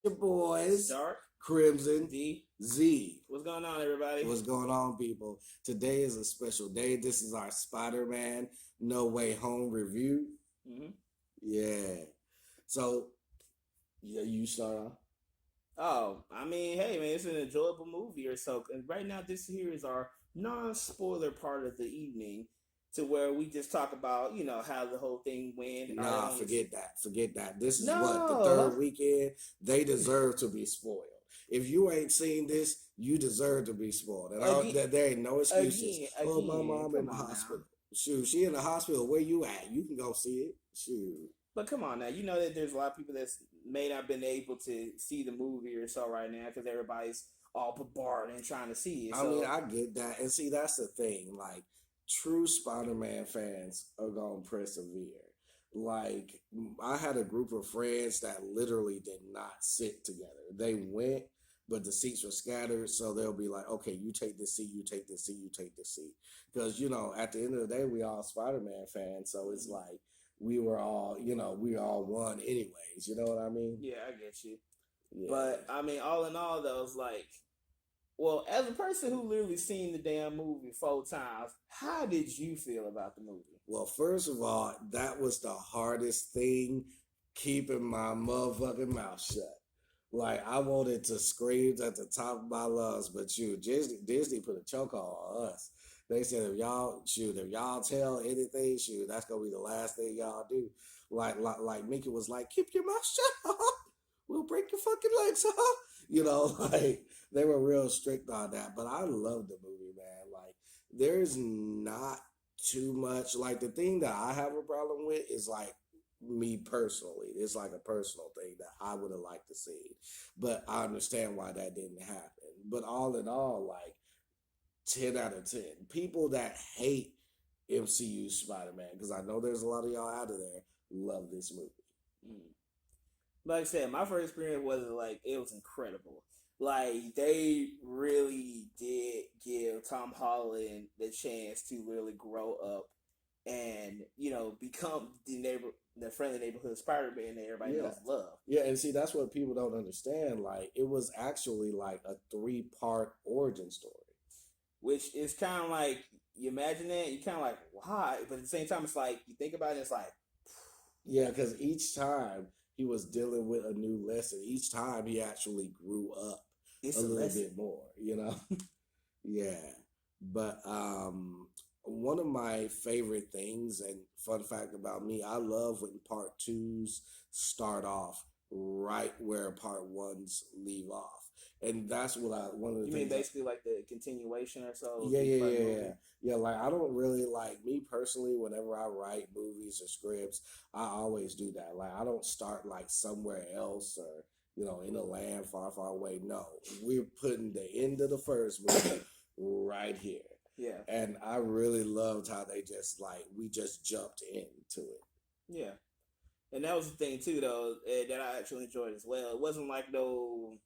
Your boys, Dark Crimson D. Z. What's going on, everybody? What's going on, people? Today is a special day. This is our Spider-Man No Way Home review. hmm Yeah. So, yeah, you start off. Oh, I mean, hey, man, it's an enjoyable movie or so. And right now, this here is our non-spoiler part of the evening, to where we just talk about, how the whole thing went. Our Nah, own. forget that. Forget that. This is what the No, third weekend. They deserve to be spoiled. If you ain't seen this, you deserve to be spoiled. And again, there ain't no excuses. Oh, my again. mom in Come the on now. hospital. Shoot, she in the hospital. Where you at? You can go see it. Shoot. But come on now, you know that there's a lot of people that's may not been able to see the movie or so right now because everybody's all bombarded and trying to see it. I mean, So I get that. And see, that's the thing. Like, true Spider Man fans are going to persevere. Like, I had a group of friends that literally did not sit together. They went, but the seats were scattered. So they'll be like, okay, you take this seat, you take this seat, you take this seat. Because, at the end of the day, we all Spider Man fans. So it's like, we all one anyways. You know what I mean? yeah, I get you. Yeah. But I mean, all in all, though, it's like, well, as a person who literally seen the damn movie 4 times, how did you feel about the movie? Well, first of all, that was the hardest thing, keeping my motherfucking mouth shut. Like, I wanted to scream at the top of my lungs, but Disney put a choke on us. They said if y'all tell anything, that's gonna be the last thing y'all do. Like Mickey was like, keep your mouth shut. We'll break your fucking legs, huh? Like they were real strict on that. But I love the movie, man. Like, there's not too much. Like, the thing that I have a problem with is like me personally. It's like a personal thing that I would have liked to see. But I understand why that didn't happen. But all in all, like 10 out of 10. People that hate MCU Spider Man, because I know there's a lot of y'all out of there, love this movie. Mm. Like I said, my first experience was like it was incredible. Like they really did give Tom Holland the chance to really grow up and become the friendly neighborhood Spider-Man that everybody Yeah. knows and love. Yeah, and see, that's what people don't understand. Like, it was actually like a three-part origin story. Which is kind of like you imagine that you kind of like why, but at the same time it's like you think about it, it's like Yeah, because each time he was dealing with a new lesson. Each time he actually grew up a it's a little lesson. bit more. Yeah. But one of my favorite things, and fun fact about me, I love when part twos start off right where part ones leave off. And that's what one of the You mean things basically like the continuation or so of yeah, the yeah, first yeah, yeah. movie? Yeah, like I don't really like me personally, whenever I write movies or scripts, I always do that. Like I don't start like somewhere else or, in a land far, far away. No. We're putting the end of the first movie right here. Yeah, And I really loved how they just like we just jumped into it. yeah. And that was the thing too, though, that I actually enjoyed as well. It wasn't like no,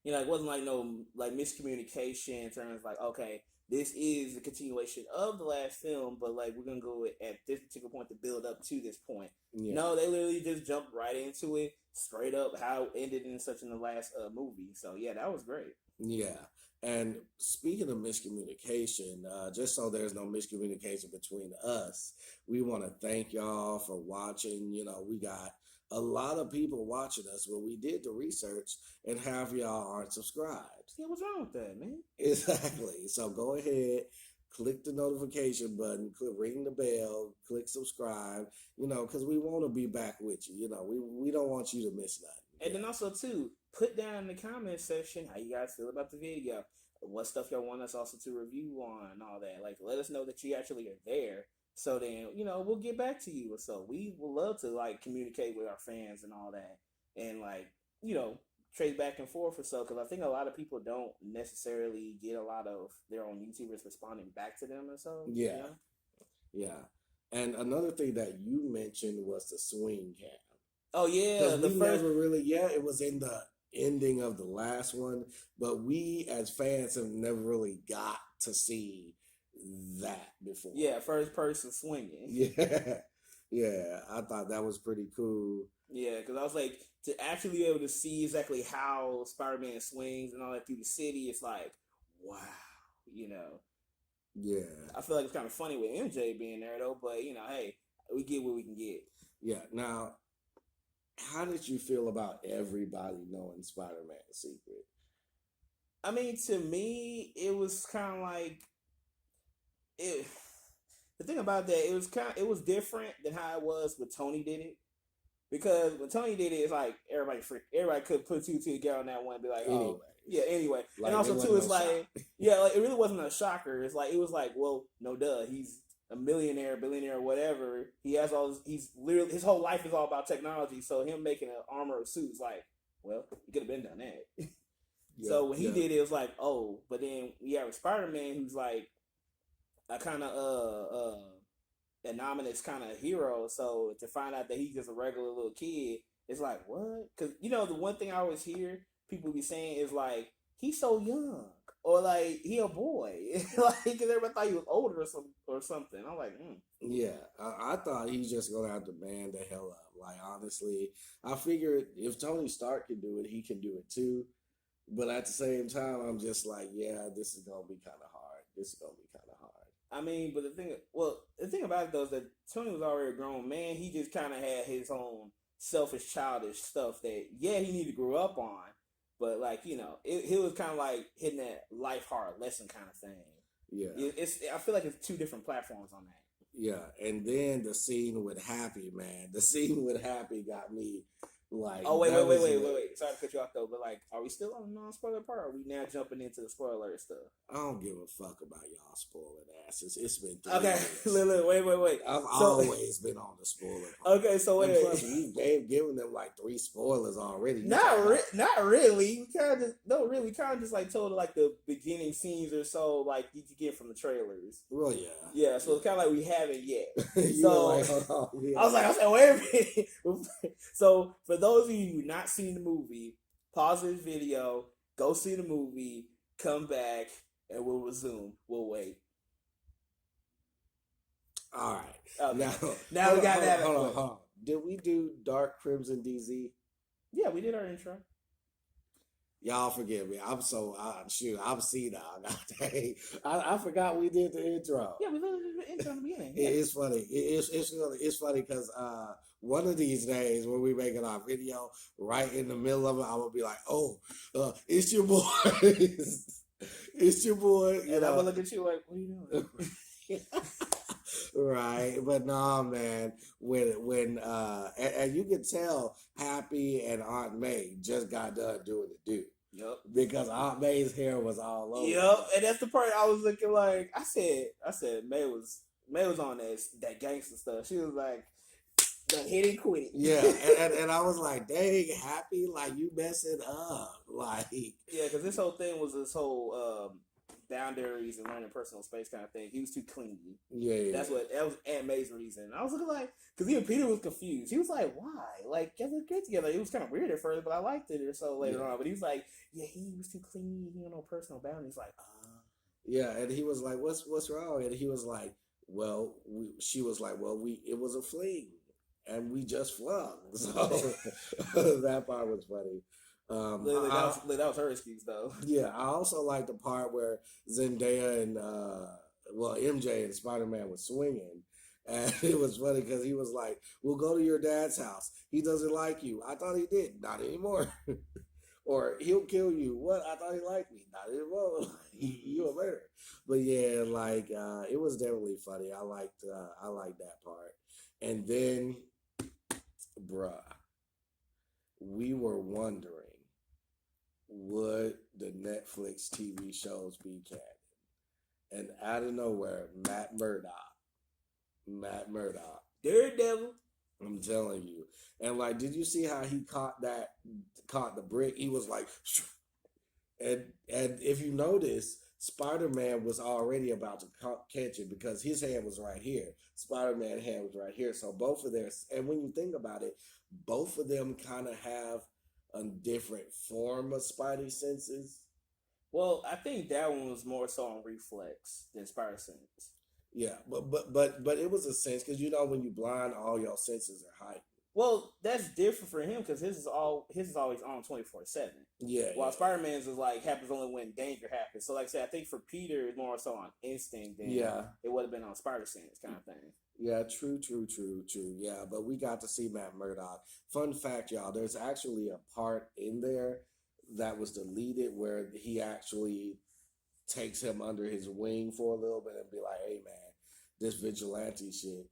it wasn't like no like miscommunication in terms of like, okay, this is the continuation of the last film, but like we're gonna go at this particular point to build up to this point. Yeah. No, they literally just jumped right into it, straight up how it ended in such in the last movie. So yeah, that was great. Yeah. And speaking of miscommunication, just so there's no miscommunication between us, we want to thank y'all for watching. We got a lot of people watching us, but we did the research and half y'all aren't subscribed. Yeah, what's wrong with that, man? Exactly. So go ahead, click the notification button, ring the bell, click subscribe, because we want to be back with you. We don't want you to miss nothing. And then also too, put down in the comment section how you guys feel about the video. What stuff y'all want us also to review on and all that. Like let us know that you actually are there. So then, we'll get back to you. So we will love to like communicate with our fans and all that. And like, trade back and forth or so. Because I think a lot of people don't necessarily get a lot of their own YouTubers responding back to them or so. Yeah. Yeah. And another thing that you mentioned was the swing cam. Oh yeah, Because we never really, it was in the ending of the last one, but we as fans have never really got to see that before. Yeah, first person swinging. Yeah. Yeah. I thought that was pretty cool. Yeah, because I was like, to actually be able to see exactly how Spider-Man swings and all that through the city, it's like, wow, you know. Yeah. I feel like it's kind of funny with MJ being there though, but you know, hey, we get what we can get. Yeah. Now, how did you feel about everybody knowing Spider-Man's secret? I mean, to me, it was kind of like it. The thing about that, it was different than how it was when Tony did it. Because when Tony did it, it's like everybody could put two together on that one and be like, oh, Anyway. yeah, anyway. Like, and also it too, wasn't it's no like, shock. yeah, like it really wasn't a shocker. It's like it was like, well, no duh, he's a millionaire, billionaire, whatever. He has all this, he's literally his whole life is all about technology. So him making an armor of suits, like, well, he could have been done that. So when he did it, it was like, oh, but then we have a Spider-Man who's like a kind of anonymous kind of hero. So to find out that he's just a regular little kid, it's like, what? Because you know the one thing I always hear people be saying is like, he's so young, or like he a boy, like because everybody thought he was older or something. I'm like, Yeah, I thought he's just gonna have to man the hell up. Like, honestly, I figured if Tony Stark can do it, he can do it too. But at the same time, I'm just like, yeah, this is gonna be kind of hard. This is gonna be kind of hard. I mean, but the thing about it though is that Tony was already a grown man. He just kind of had his own selfish, childish stuff that he needed to grow up on. But like he was kind of like hitting that life hard lesson kind of thing. Yeah, I feel like it's two different platforms on that. yeah. And then the scene with Happy, man. The scene with Happy got me like. Oh wait. Sorry to cut you off though, but like, are we still on the non-spoiler part? Or are we now jumping into the spoiler stuff? I don't give a fuck about y'all spoiling asses. It's been 3 okay. years. Look, wait. I've always been on the spoiler part. Okay, so And wait. plus, we've given them like 3 spoilers already. Not really. We kind of just like told like the beginning scenes or so, like you could get from the trailers. Well, yeah. Yeah, so it's kind of like we haven't yet. You So were like, hold on. Yeah. I was like, wait a minute. So for those of you who not seen the movie, pause this video, go see the movie, come back, and we'll resume. We'll wait. All right. Okay. Now we got that. Hold on. Did we do Dark Crimson DZ? Yeah, we did our intro. Y'all forgive me. I'm senile. I forgot we did the intro. Yeah, we literally did the intro in the beginning. It's funny. It's funny because one of these days when we making our video, right in the middle of it, I'm gonna be like, "Oh, it's your boy, it's your boy." And I'm gonna look at you like, "What are you doing?" Right, but nah, man. When and you can tell Happy and Aunt May just got done doing the do. Yep. Because Aunt May's hair was all over. Yep, and that's the part I was looking like. I said May was on that gangster stuff. She was like, "Done hit and quit." Yeah, and I was like, "Dang, Happy, like you messing up, like." Yeah, because this whole thing was this whole boundaries and learning personal space kind of thing. He was too clingy. Yeah. That was Aunt May's reason. I was looking like, because even Peter was confused. He was like, "Why? Like, y'all look good together." It was kind of weird at first, but I liked it or so later on. But he was like, "Yeah, he was too clingy. He had no personal boundaries." Like, Yeah, and he was like, "What's wrong?" And he was like, "Well," she was like, "Well, it was a fling, and we just flung." So that part was funny. that was her excuse though. Yeah, I also like the part where Zendaya and MJ and Spider-Man was swinging, and it was funny because he was like, "We'll go to your dad's house. He doesn't like you. I thought he did. Not anymore." Or he'll kill you. What? I thought he liked me. Not anymore. You a murderer. But yeah, like it was definitely funny. I liked that part. And then, bruh, we were wondering, would the Netflix TV shows be canon? And out of nowhere, Matt Murdock, Daredevil. I'm telling you. And like, did you see how he caught the brick? He was like, and if you notice, Spider-Man was already about to catch it because his hand was right here. Spider-Man's hand was right here. So both of theirs, and when you think about it, both of them kind of have a different form of Spidey senses. Well, I think that one was more so on reflex than Spider Sense. Yeah, but it was a sense because when you blind, all your senses are heightened. Well, that's different for him because his is always on 24/7. Yeah, While Spider Man's is like happens only when danger happens. So like I said, I think for Peter it's more so on instinct than yeah, it would have been on Spider Sense kind of thing. yeah. True. Yeah, but we got to see Matt Murdock. Fun fact, y'all. There's actually a part in there that was deleted where he actually takes him under his wing for a little bit and be like, "Hey, man, this vigilante shit,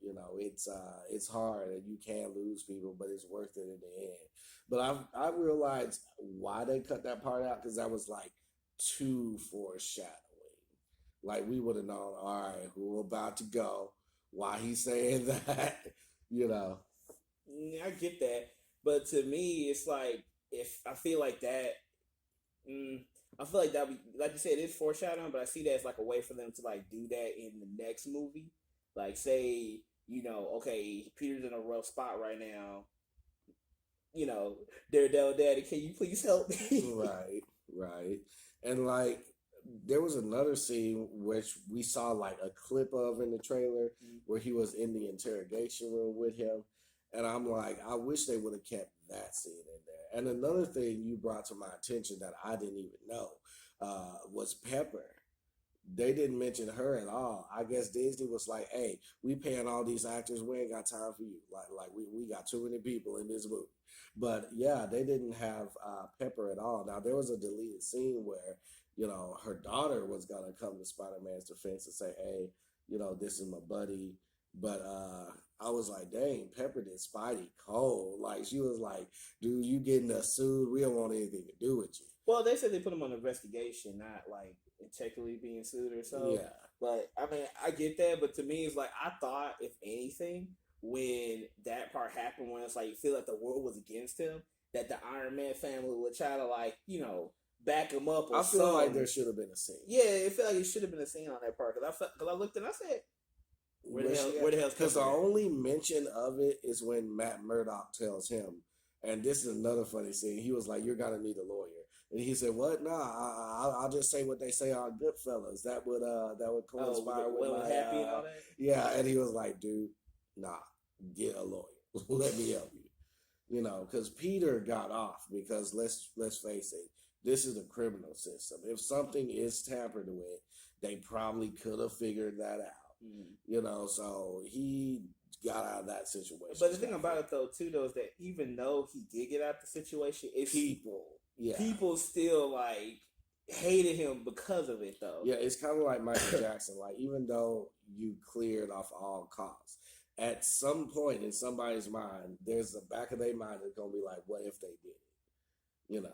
it's hard and you can lose people, but it's worth it in the end." But I realized why they cut that part out because that was like too foreshadowing. Like we would have known, all right, who about to go, why he's saying that, you know. I get that, but to me, it's like if I feel like that. I feel like that, like you said, it is foreshadowing, but I see that as like a way for them to like do that in the next movie. Like, say, okay, Peter's in a rough spot right now. Daredevil Daddy, can you please help me? Right, right. And like there was another scene which we saw like a clip of in the trailer where he was in the interrogation room with him. And I'm like, I wish they would have kept that scene in there. And another thing you brought to my attention that I didn't even know was Pepper. They didn't mention her at all. I guess Disney was like, "Hey, we paying all these actors. We ain't got time for you. Like we got too many people in this movie." But yeah, they didn't have Pepper at all. Now there was a deleted scene where her daughter was gonna come to Spider Man's defense and say, "Hey, this is my buddy." But I was like, "Dang, Pepper did Spidey cold." Like she was like, "Dude, you getting us sued? We don't want anything to do with you." Well, they said they put him on investigation, not like technically being sued or so. Yeah. But I mean, I get that, but to me, it's like I thought, if anything, when that part happened, when it's like you feel like the world was against him, that the Iron Man family would try to like back him up. Or I feel like there should have been a scene. Yeah, it felt like it should have been a scene on that part because I looked and I said, where the hell's because the only mention of it is when Matt Murdock tells him, and this is another funny scene. He was like, "You're gonna need a lawyer," and he said, "What? Nah, I'll just say what they say on Goodfellas. That would coincide with my happy and all that." Yeah, and he was like, "Dude, nah, get a lawyer. Let me help you." Because Peter got off because let's face it, this is the criminal system. If something is tampered with, they probably could have figured that out. So he got out of that situation. But the thing about it though, too, though, is that even though he did get out of the situation, people still like hated him because of it, though. Yeah, it's kind of like Michael Jackson. Like even though you cleared off all costs, at some point in somebody's mind, there's the back of their mind that's gonna be like, "What if they did it?"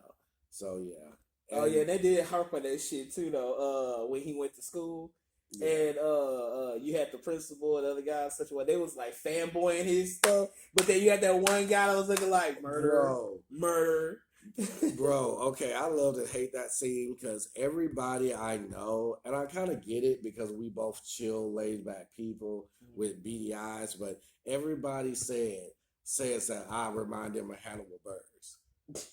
So yeah. And, they did harp on that shit too, though. When he went to school. Yeah. And you had the principal and the other guys such a way they was like fanboying his stuff, but then you had that one guy that was looking like murder. Bro, okay, I love to hate that scene because everybody I know, and I kind of get it because we both chill, laid back people with beady eyes, but everybody says that I remind them of Hannibal Buress.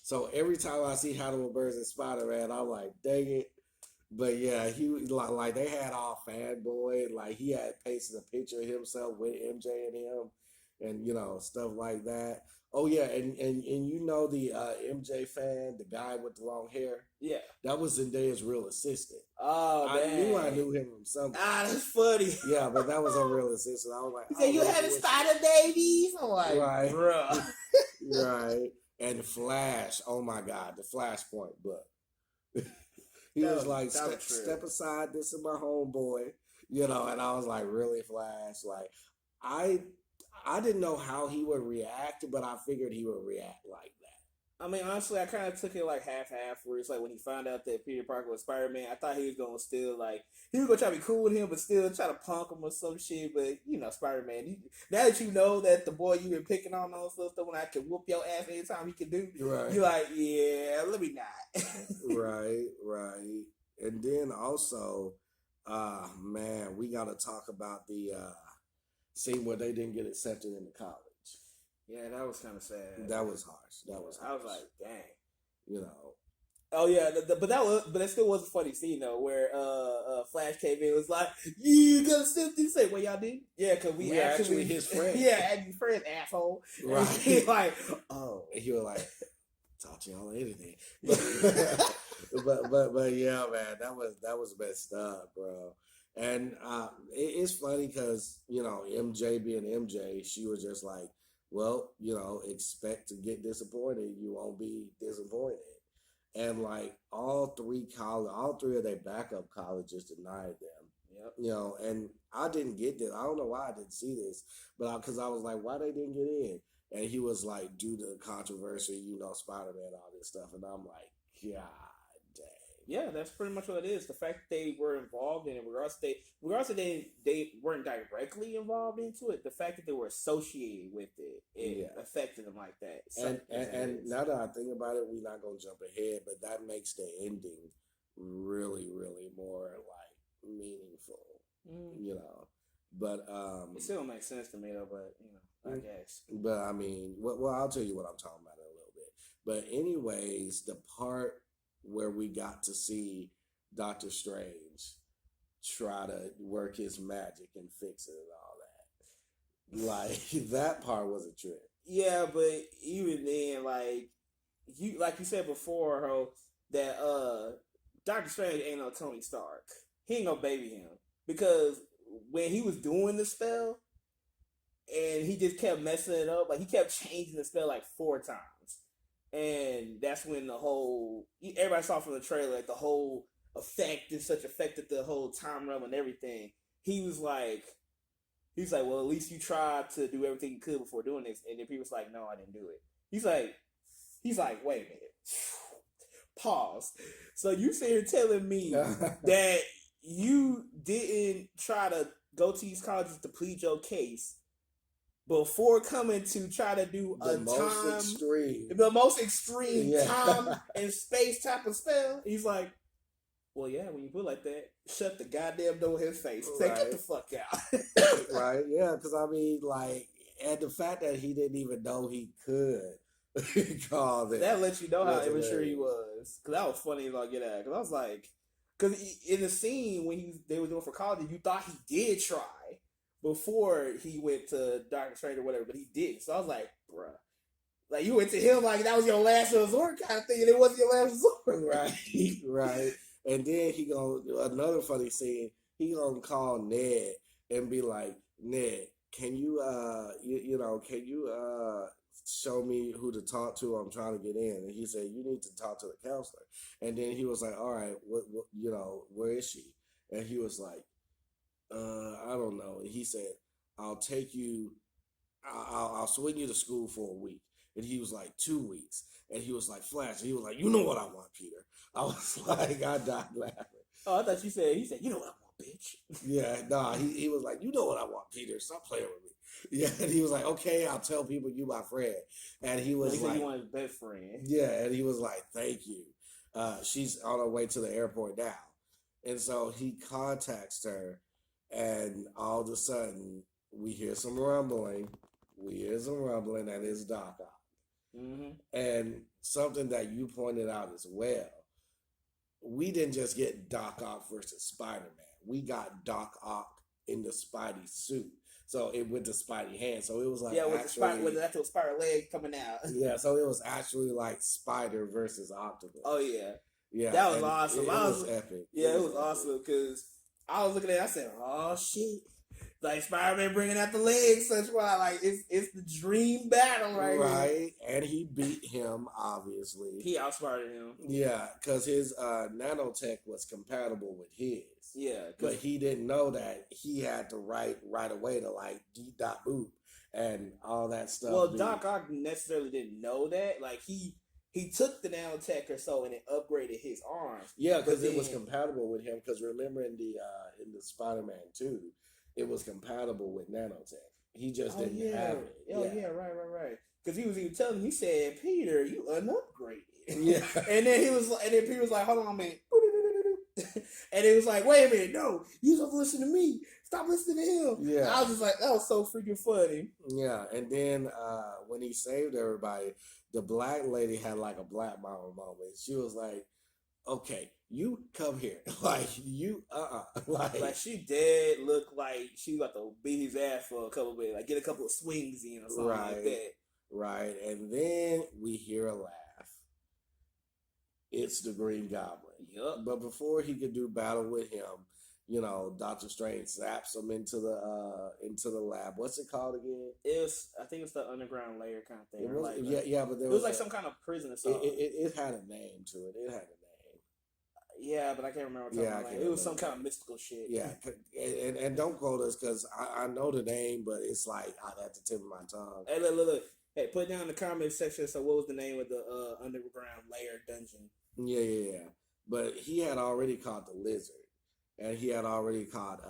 So every time I see Hannibal Buress and Spider-Man, I'm like, dang it. But yeah, he like they had all fanboy, like he had pasted a picture of himself with MJ and him, and stuff like that. Oh yeah, and the MJ fan, the guy with the long hair. Yeah, that was Zendaya's real assistant. Oh, I knew him from something. That's funny. Yeah, but that was a real assistant. I was like, he said, "You having spider babies?" I'm like, right, bro, right. And Flash, oh my God, the Flashpoint book. He was like, step aside, this is my homeboy, and I was like, really, Flash? Like, I didn't know how he would react, but I figured he would react like that. I mean, honestly, I kind of took it like half, where it's like when he found out that Peter Parker was Spider-Man, I thought he was going to still, like, he was going to try to be cool with him, but still try to punk him or some shit, but, Spider-Man, now that you know that the boy you've been picking on stuff, when I can whoop your ass anytime he can do, right. You're like, yeah, let me not. Right. And then also, man, we got to talk about the scene where they didn't get accepted into college. Yeah, that was kind of sad. That was harsh. I was like, dang. Oh yeah, but that still was a funny scene though, where Flash came in and was like, "You gonna still do say what y'all did?" Yeah, because we actually his friend. Yeah, actually friend, asshole. Right. And he like, oh, And he was like, talk to y'all anything. But yeah, man, that was messed up, bro. And it's funny because MJ being MJ, she was just like, well, expect to get disappointed. You won't be disappointed. And like all three of their backup colleges denied them. yep. And I didn't get this. I don't know why I didn't see this, but because I was like, why they didn't get in? And he was like, due to controversy, Spider-Man, all this stuff. And I'm like, God dang. Yeah, that's pretty much what it is. The fact that they were involved in it, regardless of they weren't directly involved into it, the fact that they were associated with it affected them like that. And now that I think about it, we're not gonna jump ahead, but that makes the ending really, really more like meaningful. But it still makes sense to me though. But I guess. But I mean, well, I'll tell you what I'm talking about in a little bit. But anyways, the part where we got to see Doctor Strange try to work his magic and fix it and all that, like that part was a trip. Yeah, but even then, like you said before, Ho, that Doctor Strange ain't no Tony Stark. He ain't gonna baby him because when he was doing the spell, and he just kept messing it up. Like he kept changing the spell like 4 times, and that's when everybody saw from the trailer like the whole effect is such affected the whole time realm and everything. He's like, well, at least you tried to do everything you could before doing this, and then people was like, no, I didn't do it. He's like, wait a minute, pause. So you sit here telling me that you didn't try to go to these colleges to plead your case before coming to try to do the most extreme time and space type of spell? He's like, well, yeah, when you put it like that, shut the goddamn door in his face. Say, get the fuck out. Right, yeah, because I mean, like, and the fact that he didn't even know he could call it. That lets you know how immature he was. Because that was funny as all get out. Because I was like, because in the scene when they were doing for college, you thought he did try before he went to Doctor Strange or whatever, but he didn't. So I was like, bruh. Like, you went to him like that was your last resort kind of thing, and it wasn't your last resort. Right. And then another funny scene, he gonna call Ned and be like, Ned, can you, can you show me who to talk to? I'm trying to get in. And he said, you need to talk to the counselor. And then he was like, all right, what where is she? And he was like, I don't know. And he said, I'll take you, I'll swing you to school for a week. And he was like, 2 weeks. And he was like, Flash. And he was like, you know what I want, Peter. I was like, I died laughing. Oh, I thought he said, you know what I want, bitch. Yeah, nah, he was like, you know what I want, Peter. Stop playing with me. Yeah, and he was like, okay, I'll tell people you my friend. And he was like, you want his best friend. Yeah, and he was like, thank you. She's on her way to the airport now. And so he contacts her, and all of a sudden, we hear some rumbling. And it's Doc Ock. Mm-hmm. And something that you pointed out as well, we didn't just get Doc Ock versus Spider-Man. We got Doc Ock in the Spidey suit. So it with the Spidey hand. So it was like with the actual spider leg coming out. Yeah, so it was actually like Spider versus Octopus. Oh yeah. Yeah. That was awesome. It was epic. Yeah, it was awesome because I was looking at it, I said, oh shit. Like Spider-Man bringing out the legs, such why like it's the dream battle right here. And he beat him, obviously. He outsmarted him. Yeah, because his nanotech was compatible with his. Yeah, but he didn't know that he had to write right away to like D.Boop and all that stuff. Well, Doc Ock necessarily didn't know that. Like he took the nanotech or so and it upgraded his arms. Yeah, because it was compatible with him. Because remember in the Spider-Man 2. It was compatible with nanotech. He just didn't have it. Yeah, right. Because he was even telling me, he said, Peter, you unupgraded. Yeah. and then Peter was like, hold on, man. And it was like, wait a minute, no, you supposed to listen to me. Stop listening to him. Yeah. And I was just like, that was so freaking funny. Yeah. And then when he saved everybody, the black lady had like a Black Mama moment. She was like, okay, you come here, like you, Like she did look like she was about to beat his ass for a couple of minutes, like get a couple of swings in or something like right, that. right, and then we hear a laugh. It's the Green Goblin. Yup. But before he could do battle with him, Doctor Strange zaps him into the lab. What's it called again? I think it's the underground layer kind of thing. It was, like yeah, but there it was like some kind of prison or something. it had a name to it. It had a name. Yeah, but I can't remember. It was some kind of mystical shit. Yeah, and don't quote us because I know the name, but it's like I had to tip of my tongue. Hey, look. Hey, put down in the comment section. So, what was the name of the underground layer dungeon? Yeah. But he had already caught the Lizard, and he had already caught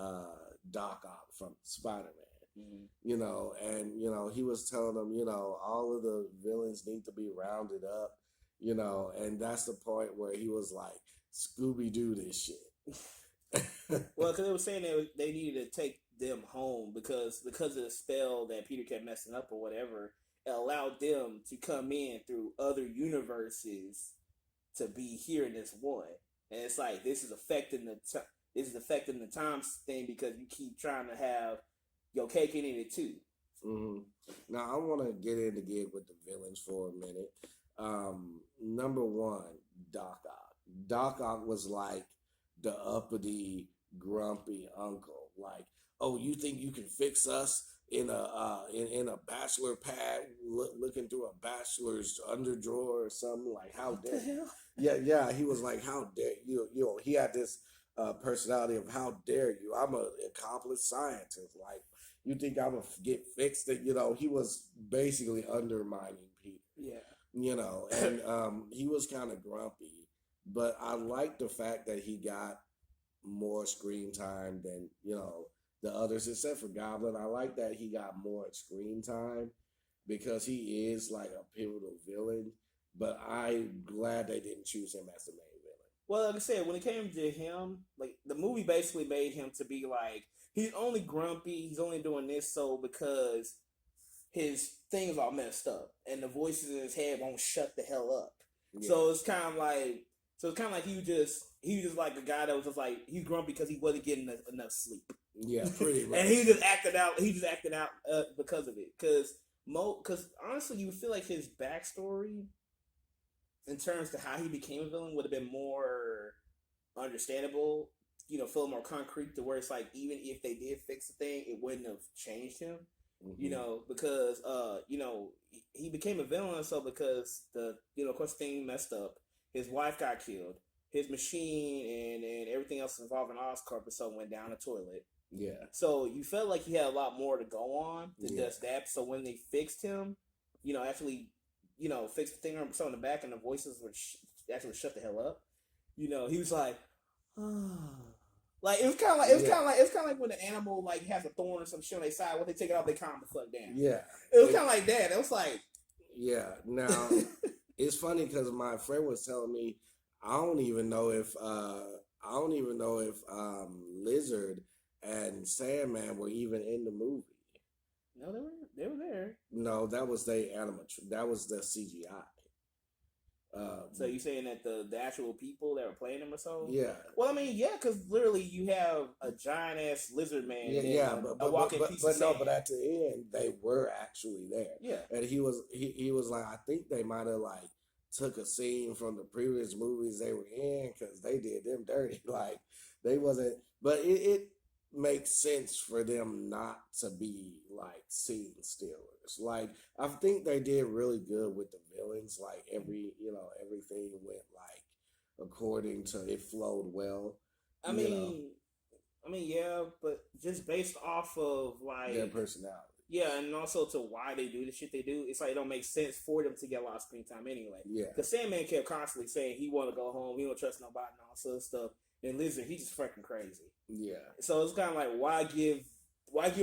Doc Ock from Spider-Man. Mm-hmm. And he was telling them, all of the villains need to be rounded up, and that's the point where he was like, Scooby-Doo this shit. Well, because they were saying they needed to take them home because of the spell that Peter kept messing up or whatever. It allowed them to come in through other universes to be here in this one, and it's like this is affecting the time thing because you keep trying to have your cake and eat it too. Mm-hmm. Now I want to get with the villains for a minute. Number one, Doc Ock. Doc Ock was like the uppity, grumpy uncle. Like, oh, you think you can fix us in a bachelor pad, looking through a bachelor's underdrawer or something? Like, how What dare? the hell? Yeah. He was like, how dare you? He had this personality of how dare you? I'm an accomplished scientist. Like, you think I'm gonna get fixed? That he was basically undermining Peter. Yeah. And he was kind of grumpy, but I like the fact that he got more screen time than the others, except for Goblin. I like that he got more screen time because he is like a pivotal villain. But I'm glad they didn't choose him as the main villain. Well, like I said, when it came to him, like the movie basically made him to be like he's only grumpy. He's only doing this so because his things all messed up and the voices in his head won't shut the hell up. Yeah. So it's kind of like he was just like a guy that was just like he's grumpy because he wasn't getting enough sleep. Yeah, pretty much. And he just acted out. Because of it. Because honestly, you feel like his backstory, in terms to how he became a villain, would have been more understandable. Feel more concrete to where it's like even if they did fix the thing, it wouldn't have changed him. Mm-hmm. Because he became a villain so because of course thing messed up. His wife got killed. His machine and everything else involving Oscorp or something went down the toilet. Yeah. So you felt like he had a lot more to go on than just that. So when they fixed him, actually, fixed the thing on the back and the voices would actually shut the hell up. He was like, like it was kind of like when the animal like has a thorn or some shit on their side. When they take it off, they calm the fuck down. Yeah. It was kind of like that. It was like, yeah. Now it's funny because my friend was telling me I don't even know if Lizard and Sandman were even in the movie. No, they were there. No, that was that was the CGI. So you saying that the actual people that were playing them or so? Yeah. Well, I mean, yeah, because literally you have a giant ass lizard man. Yeah, a walking piece of sand. But at the end they were actually there. Yeah. And he was like, I think they might have like took a scene from the previous movies they were in because they did them dirty. Like they wasn't, but it makes sense for them not to be like scene stealers. Like I think they did really good with the villains. Like everything went like according to it flowed well. I mean, yeah, but just based off of like their personality. Yeah, and also to why they do the shit they do, it's like it don't make sense for them to get a lot of screen time anyway. Yeah, because Sandman kept constantly saying he want to go home, he don't trust nobody, and all sort of stuff. And Lizard, he's just fucking crazy. Yeah. So it's kind of like why give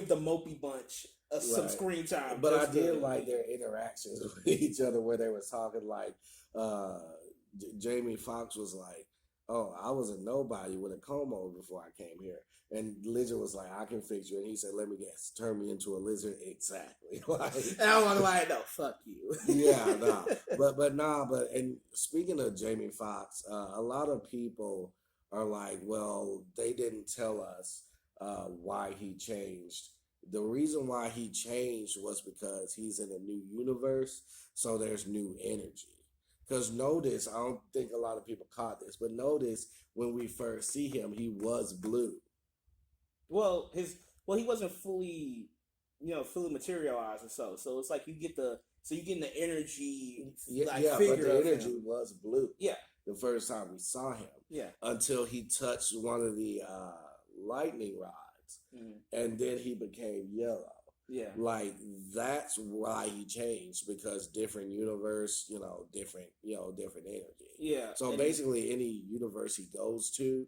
the mopey bunch some screen time? But I did like their interactions with each other where they were talking like Jamie Foxx was like, oh, I was a nobody with a comb over before I came here. And Lizard was like, I can fix you. And he said, let me guess, turn me into a lizard. Exactly. Like, And I was like, no, fuck you. yeah, nah. But and speaking of Jamie Foxx, a lot of people are like, well, they didn't tell us why he changed. The reason why he changed was because he's in a new universe, so there's new energy. Because notice, I don't think a lot of people caught this, but notice when we first see him, he was blue. Well, he wasn't fully, fully materialized or so. So it's like you get the energy, like Yeah, but figure the of energy him. was blue Yeah, the first time we saw him yeah, until he touched one of the lightning rods, and then he became yellow. yeah, Like that's why he changed because different universe, different energy. yeah. So And basically, any universe he goes to,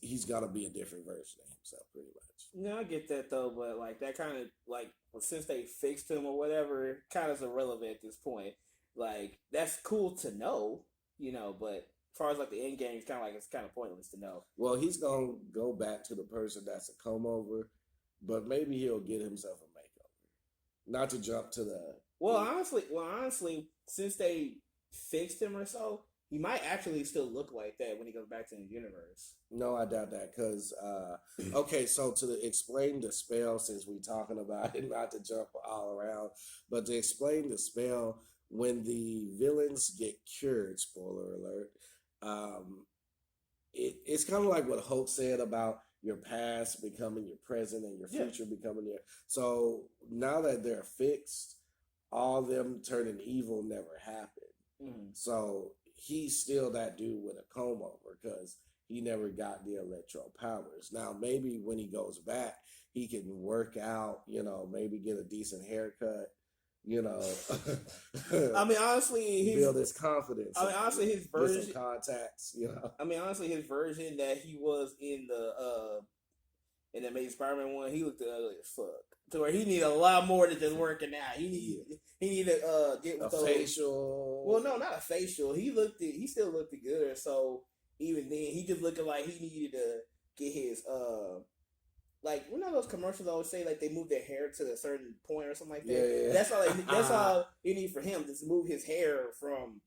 he's gonna be a different version of himself, pretty much. I get that though, but like that kind of like since they fixed him or whatever, kind of is irrelevant at this point. Like that's cool to know, but as far as like the end game, it's kind of pointless to know. Well, he's gonna go back to the person that's a come over, but maybe he'll get himself a makeover. Not to jump to the Well, honestly, since they fixed him or so, he might actually still look like that when he goes back to the universe. No, I doubt that. Because, okay, so explain the spell, since we're talking about it, not to jump all around, but to explain the spell, when the villains get cured, spoiler alert, it's kind of like what Hope said about your past becoming your present and your future becoming your. So now that they're fixed, all them turning evil never happened. Mm-hmm. So he's still that dude with a comb over because he never got the electro powers. Now, maybe when he goes back, he can work out, maybe get a decent haircut, I mean, honestly, build his confidence. I mean, honestly, his get version. some contacts, I mean, honestly, his version that he was in the Amazing Spider-Man one, he looked ugly as fuck. To where he needed a lot more than just working out. He needed get with a those facial. Well, no, not a facial. He still looked good. So even then, he just looking like he needed to get his like those commercials always say like they move their hair to a certain point or something like that. Yeah. That's all you need for him, just move his hair from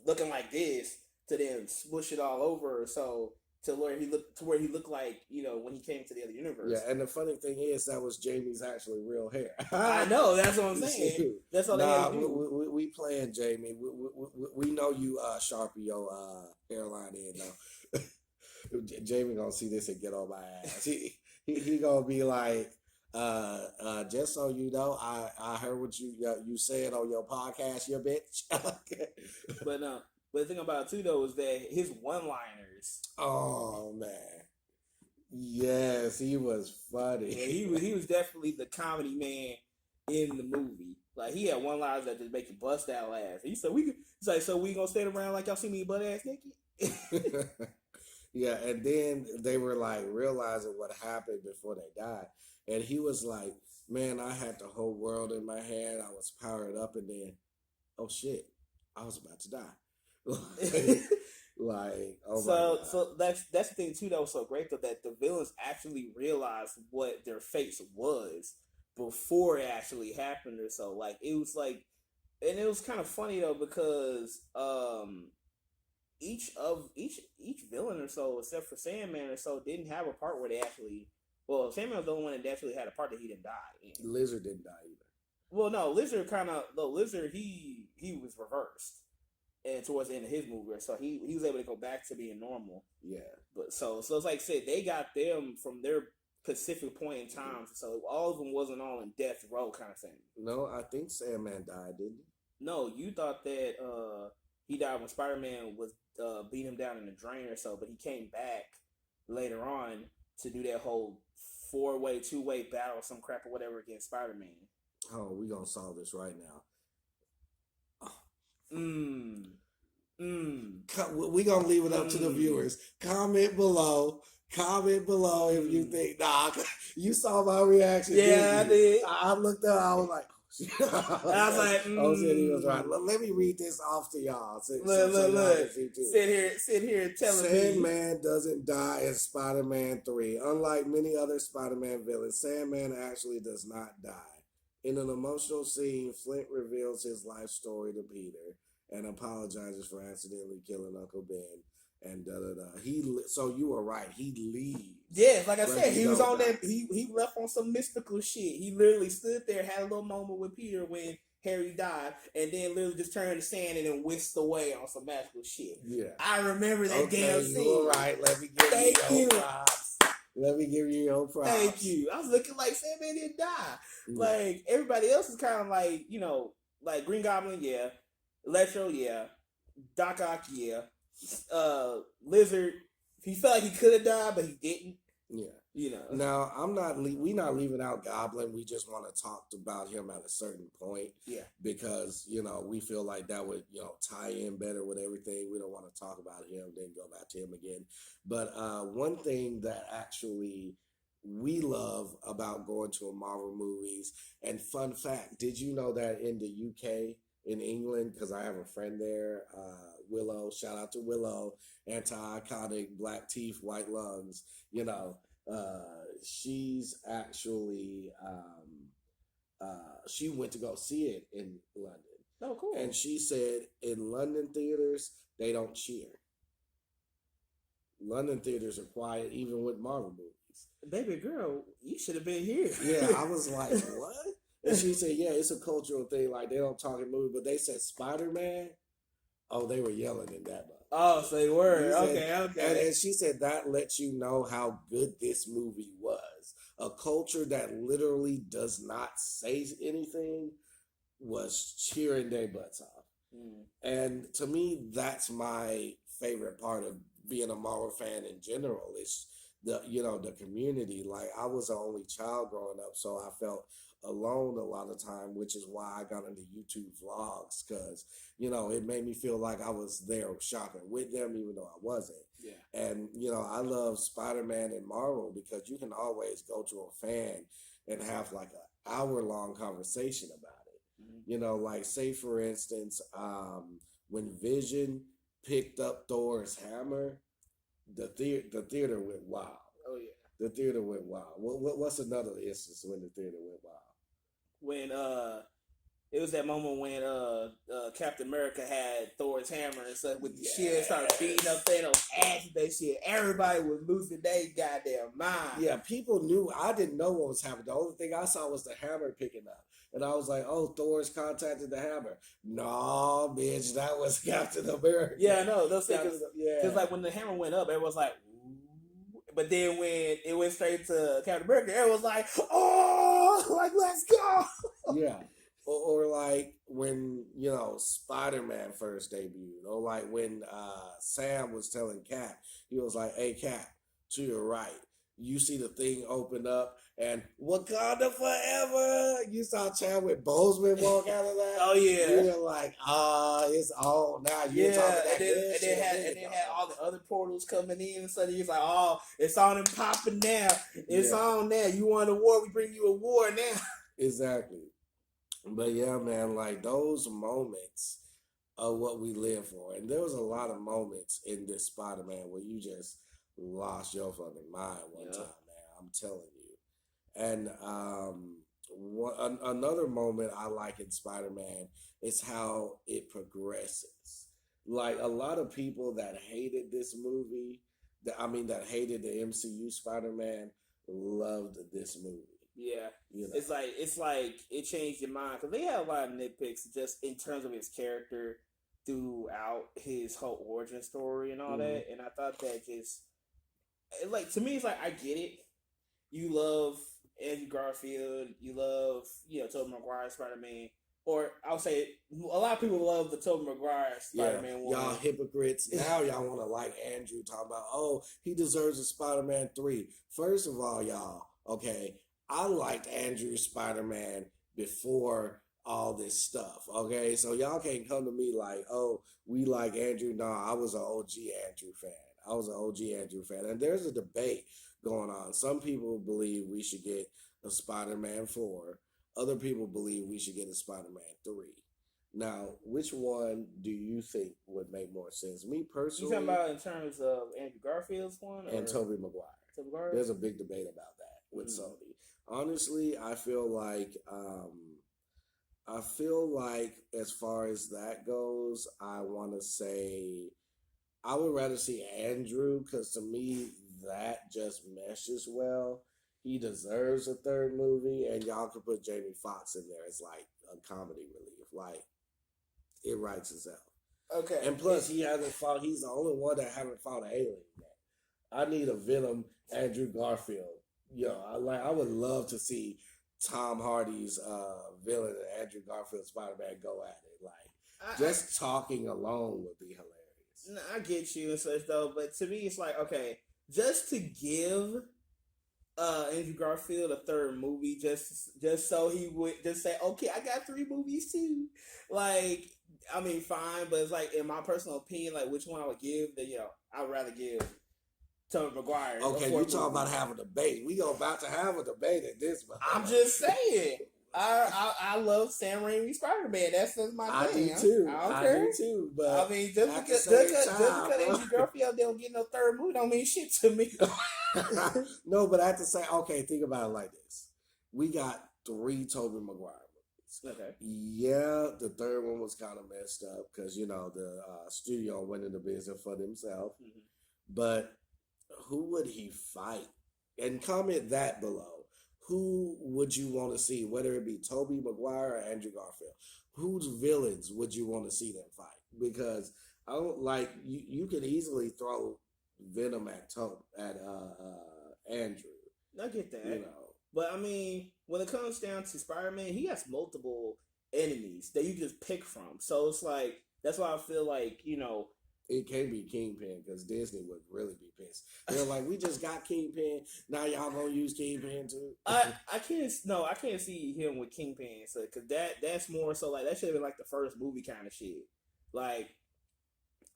looking like this to then smush it all over. So to where he looked like when he came to the other universe. Yeah, and the funny thing is that was Jamie's actually real hair. I know, that's what I'm saying. That's all they had to do. We playing Jamie. We know you sharpie your hairline in now. Jamie gonna see this and get on my ass. He gonna be like, just so you know, I heard what you said on your podcast, you bitch. But the thing about it too though is that his one-liners. Oh man, yes, he was funny. Yeah, he was definitely the comedy man in the movie. Like he had one-liners that just make you bust out laugh. He said so we gonna stand around like y'all see me butt ass naked. Yeah, and then they were like realizing what happened before they died. And he was like, man, I had the whole world in my hand. I was powered up, and then, oh shit, I was about to die. Like, oh my God. So that's the thing too that was so great though, that the villains actually realized what their fates was before it actually happened or so. Like it was like, and it was kind of funny though because each villain or so, except for Sandman or so, didn't have a part where they actually. Well, Sandman was the only one that actually had a part that he didn't die in. Lizard didn't die either. Well, no, Lizard he was reversed, and towards the end of his movie, so he was able to go back to being normal. Yeah. But so it's like I said, they got them from their specific point in time, so all of them wasn't all in death row kind of thing. No, I think Sandman died, didn't he? No, you thought that he died when Spider-Man was beating him down in the drain or so, but he came back later on to do that whole 4-way, 2-way battle or some crap or whatever against Spider-Man. Oh, we gonna solve this right now. We gonna leave it up to the viewers. Comment below if you think. Nah, you saw my reaction. Yeah, I did. I looked up. I was like, oh I was like, oh, shit, he was right. Let me read this off to y'all. Look. Sit here telling me. Sandman doesn't die in Spider-Man 3. Unlike many other Spider-Man villains, Sandman actually does not die. In an emotional scene, Flint reveals his life story to Peter and apologizes for accidentally killing Uncle Ben. And so you were right. He leaves. Yes, like I said, he was on that. He left on some mystical shit. He literally stood there, had a little moment with Peter when Harry died, and then literally just turned to sand and then whisked away on some magical shit. Yeah, I remember that damn scene. You were right. Let me give you your props. Let me give you your props. Thank you. I was looking like Sandman didn't die. Yeah. Like everybody else is kind of like like Green Goblin, yeah, Electro, yeah, Doc Ock, yeah. Lizard, he felt like he could have died, but he didn't. Yeah, Now we're not leaving out Goblin. We just want to talk about him at a certain point. Yeah. Because we feel like that would tie in better with everything. We don't want to talk about him, then go back to him again. But one thing that actually we love about going to a Marvel movies, and fun fact, did you know that in the UK, in England, because I have a friend there, Willow, shout out to Willow, anti-iconic, black teeth, white lungs, she's actually, she went to go see it in London. Oh, cool. And she said in London theaters, they don't cheer. London theaters are quiet, even with Marvel movies. Baby girl, you should have been here. Yeah, I was like, what? And she said, yeah, it's a cultural thing. Like, they don't talk in movies, but they said Spider-Man. Oh, they were yelling in that one. Oh, so they were. Said, okay. And she said that lets you know how good this movie was. A culture that literally does not say anything was cheering their butts off. Mm. And to me, that's my favorite part of being a Marvel fan in general. It's the community. Like, I was the only child growing up, so I felt alone a lot of time, which is why I got into YouTube vlogs, because it made me feel like I was there shopping with them, even though I wasn't. Yeah. And I love Spider-Man and Marvel because you can always go to a fan and have like an hour-long conversation about it. Mm-hmm. Like, say for instance, when Vision picked up Thor's hammer, the theater went wild. Oh yeah. The theater went wild. What's another instance when the theater went wild? When it was that moment when Captain America had Thor's hammer and stuff with the shield, started beating up Thanos' ass with that shit. Everybody was losing their goddamn mind. Yeah, people knew. I didn't know what was happening. The only thing I saw was the hammer picking up. And I was like, oh, Thor's contacted the hammer. No, bitch, that was Captain America. Yeah, no, those things. Because like when the hammer went up, everyone was like, ooh. But then when it went straight to Captain America, everyone was like, oh, like, let's go. Yeah. Or like when, Spider-Man first debuted. Or like when Sam was telling Cap, he was like, hey, Cap, to your right. You see the thing open up and Wakanda forever. You saw Chadwick Boseman walk out of that. Oh yeah. You were like, it's on now. You're talking that and then had all the other portals coming in and suddenly he's like, oh, it's on and popping now. It's on now. You want a war? We bring you a war now. Exactly. But yeah, man, like those moments are what we live for. And there was a lot of moments in this Spider-Man where you just lost your fucking mind one time, man. I'm telling you. And another moment I like in Spider-Man is how it progresses. Like a lot of people that hated this movie, that hated the MCU Spider-Man, loved this movie. Yeah, It's like it changed your mind because they had a lot of nitpicks just in terms of his character throughout his whole origin story and all that. And I thought that just to me, it's like I get it. You love Andrew Garfield, you love Tobey Maguire Spider-Man, or I'll say a lot of people love the Tobey Maguire Spider-Man one. Y'all hypocrites. Now y'all want to like Andrew talking about, oh, he deserves a Spider-Man 3. First of all, y'all, okay, I liked Andrew's Spider-Man before all this stuff, okay? So y'all can't come to me like, oh, we like Andrew. No, I was an OG Andrew fan. And there's a debate going on. Some people believe we should get a Spider-Man 4. Other people believe we should get a Spider-Man 3. Now, which one do you think would make more sense? Me You personally, talking about in terms of Andrew Garfield's one and or Tobey Maguire. Tobey Maguire? There's a big debate about that with Sony. Honestly, I feel like as far as that goes, I want to say I would rather see Andrew because to me that just meshes well. He deserves a third movie, and y'all could put Jamie Foxx in there as like a comedy relief. Like it writes itself. Okay. And plus, he hasn't fought. He's the only one that haven't fought an alien yet. I need a Venom Andrew Garfield. I would love to see Tom Hardy's villain and Andrew Garfield Spider-Man go at it. Like just talking alone would be hilarious. No, I get you and such though, but to me it's like, okay, just to give Andrew Garfield a third movie just so he would just say, okay, I got 3 movies too. Like, I mean, fine, but it's like in my personal opinion, like which one I would give, I would rather give Tobey Maguire. Okay, you talking about having a debate. We about to have a debate at this one. I'm just saying. I love Sam Raimi's Spider-Man. That's my thing. I do too. I don't I care. do too. But I mean, just because Andrew Garfield don't get no third movie don't mean shit to me. No, but I have to say, okay, think about it like this. We got 3 Tobey Maguire movies. Okay. Yeah, the third one was kind of messed up because, the studio went into business for themselves. Mm-hmm. But who would he fight? And comment that below. Who would you want to see, whether it be Tobey Maguire or Andrew Garfield? Whose villains would you want to see them fight? Because I don't like you could easily throw Venom at Andrew. I get that. But I mean, when it comes down to Spider-Man, he has multiple enemies that you just pick from. So it's like that's why I feel like, it can't be Kingpin because Disney would really be pissed. They're like, we just got Kingpin. Now y'all gonna use Kingpin too? I can't see him with Kingpin. So because that's more so like that should have been like the first movie kind of shit. Like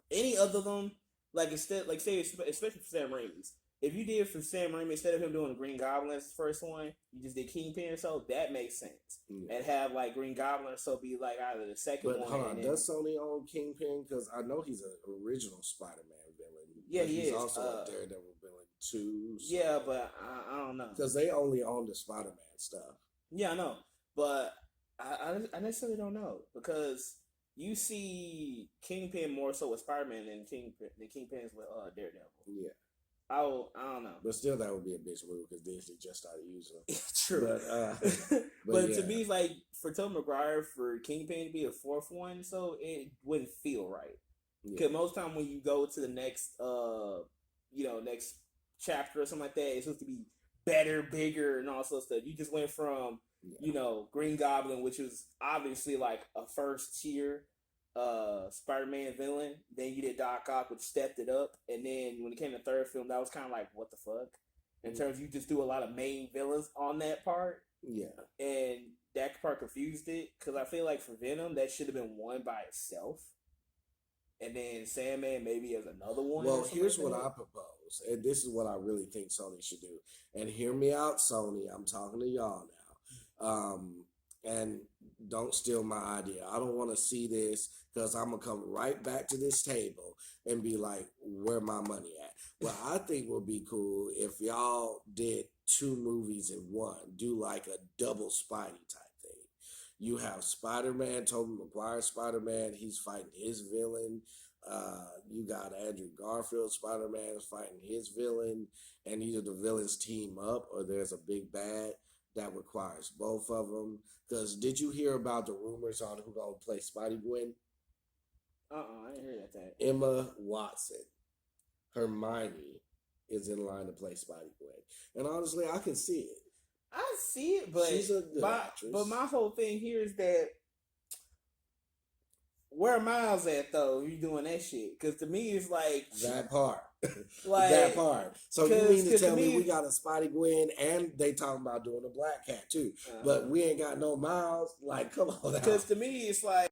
any other them, like instead, like say especially for Sam Raimi's. If you did for Sam Raimi, instead of him doing the Green Goblin as the first one, you just did Kingpin, so that makes sense. Yeah. And have like Green Goblin, so be like either the second one. But hold on, does Sony own Kingpin? Because I know he's an original Spider-Man villain. Yeah, he he's is. Also a Daredevil villain too. So. Yeah, but I don't know. Because they only own the Spider-Man stuff. Yeah, I know. But I necessarily don't know. Because you see Kingpin more so with Spider-Man than Kingpin's with Daredevil. Yeah. I don't know. But still, that would be a bitch move because Disney just started using them. True. But yeah. To me, like, for Tobey Maguire, for Kingpin to be a 4th one, so it wouldn't feel right. Because most time when you go to the next, next chapter or something like that, it's supposed to be better, bigger, and all sorts of stuff. You just went from, Green Goblin, which was obviously like a first tier Spider-Man villain. Then you did Doc Ock, which stepped it up, and then when it came to the 3rd film, that was kind of like, what the fuck? In terms of you just do a lot of main villains on that part. Yeah. And that part confused it, because I feel like for Venom, that should have been one by itself. And then Sandman maybe as another one. Well, here's what I propose, and this is what I really think Sony should do. And hear me out, Sony. I'm talking to y'all now. And don't steal my idea. I don't want to see this because I'm going to come right back to this table and be like, where my money at? What I think would be cool if y'all did 2 movies in one, do like a double Spidey type thing. You have Spider-Man, Tobey Maguire Spider-Man, he's fighting his villain. You got Andrew Garfield Spider-Man fighting his villain, and either the villains team up or there's a big bad that requires both of them. Because did you hear about the rumors on who gonna play Spidey-Gwen? I didn't hear that. Emma Watson. Hermione is in line to play Spidey-Gwen. And honestly, I can see it. I see it, but she's a good actress. But my whole thing here is that where Miles at though? You doing that shit? Because to me, it's like that part. Like that part. So you mean to tell me we got a Spidey-Gwen and they talking about doing a Black Cat too, but we ain't got no Miles? Like, come on. Because to me, it's like